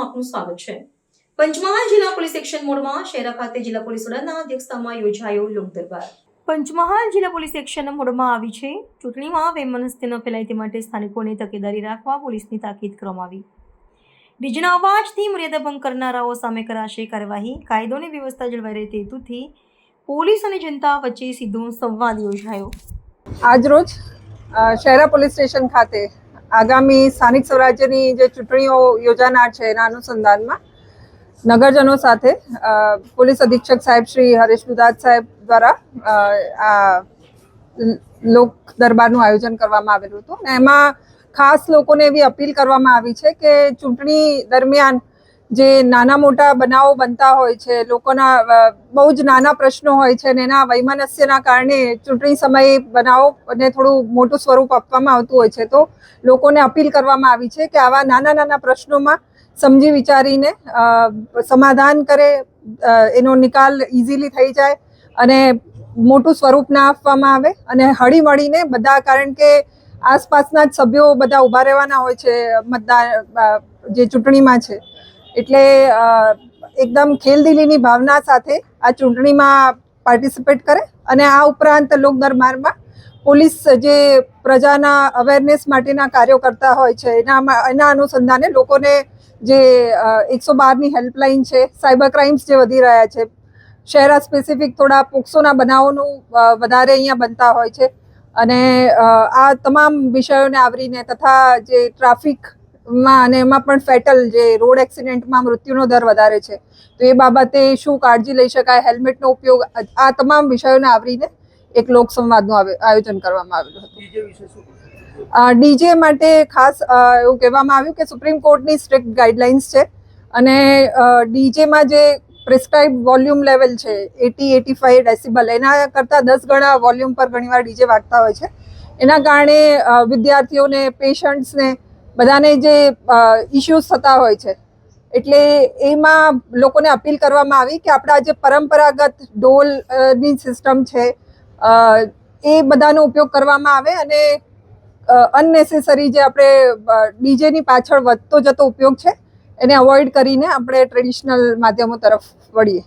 આપનું સ્વાગત છે। પંચમહાલ જિલ્લા પોલીસ એક્શન મોડમાં શહેરા ખાતે જિલ્લા પોલીસ વડાના અધ્યક્ષતામાં યોજાયો લોક દરબાર। પંચમહાલ જિલ્લા પોલીસ એક્શન મોડમાં આવી છે। ચૂંટણીમાં વૈમનસ્ય ન ફેલાય તે માટે સ્થાનિકોને તકેદારી રાખવા પોલીસની તાકીદ કરવામાં આવી। ડીજેના અવાજથી મર્યાદા ભંગ કરનારાઓ સામે કરાશે કાર્યવાહી। કાયદો અને વ્યવસ્થા જળવાઈ રહે તે હેતુથી પોલીસ અને જનતા વચ્ચે સીધો સંવાદ યોજાયો। આજરોજ શહેરા પોલીસ સ્ટેશન ખાતે આગામી સ્થાનિક સ્વરાજ્યની જે ચૂંટણીઓ યોજાનાર છે એના અનુસંધાનમાં નગરજનો સાથે પોલીસ અધિક્ષક સાહેબ શ્રી હરેશ દુધાત સાહેબ દ્વારા આ લોક દરબારનું આયોજન કરવામાં આવેલું હતું અને એમાં ખાસ લોકોને એવી અપીલ કરવામાં આવી છે કે ચૂંટણી દરમિયાન જે નાના મોટા બનાવો બનતા હોય છે, લોકોના બહુ જ નાના પ્રશ્નો હોય છે અને એના વૈમનસ્યના કારણે ચૂંટણી સમયે બનાવોને થોડું મોટું સ્વરૂપ આપવામાં આવતું હોય છે। તો લોકોને અપીલ કરવામાં આવી છે કે આવા નાના નાના પ્રશ્નોમાં સમજી વિચારીને સમાધાન કરે, એનો નિકાલ ઇઝીલી થઈ જાય અને મોટું સ્વરૂપ ના આપવામાં આવે અને હળી મળીને બધા, કારણ કે આસપાસના જ સભ્યો બધા ઊભા રહેવાના હોય છે મતદાન જે ચૂંટણીમાં છે, એટલે એકદમ ખેલદિલીની ભાવના સાથે આ ચૂંટણીમાં પાર્ટિસિપેટ કરે અને આ ઉપરાંત લોક દરબારમાં પોલીસ જે પ્રજાના અવેરનેસ માટેના કાર્યો કરતા હોય છે એના અનુસંધાને લોકોને જે 112ની હેલ્પલાઇન છે, સાયબર ક્રાઇમ્સ જે વધી રહ્યા છે, શહેરા સ્પેસિફિક થોડા પોક્સોના બનાવોનું વધારે અહીંયા બનતા હોય છે અને આ તમામ વિષયોને આવરીને તથા જે ટ્રાફિકમાં અને એમાં પણ ફેટલ જે રોડ એક્સિડન્ટમાં મૃત્યુનો દર વધારે છે, તો એ બાબતે શું કાળજી લઈ શકાય, હેલ્મેટનો ઉપયોગ, આ તમામ વિષયોને આવરીને એક લોકસંવાદનું આયોજન કરવામાં આવેલું હતું। ડીજે માટે ખાસ એવું કહેવામાં આવ્યું કે સુપ્રીમ કોર્ટની સ્ટ્રિક્ટ ગાઈડલાઇન્સ છે અને ડીજેમાં જે પ્રિસ્ક્રાઇબ વોલ્યુમ લેવલ છે 80-85 ડેસિબલ, એના કરતાં 10 ગણા વોલ્યુમ પર ઘણીવાર ડીજે વાગતા હોય છે। એના કારણે વિદ્યાર્થીઓને, પેશન્ટ્સને બધાને જે ઇશ્યુઝ થતા હોય છે, એટલે એમાં લોકોને અપીલ કરવામાં આવી કે આપણા જે પરંપરાગત ઢોલની સિસ્ટમ છે એ બધાનો ઉપયોગ કરવામાં આવે અને અનનેસેસરી જે આપણે ડીજેની પાછળ વધતો જતો ઉપયોગ છે એને અવોઇડ કરીને આપણે ટ્રેડિશનલ માધ્યમો તરફ વળીએ।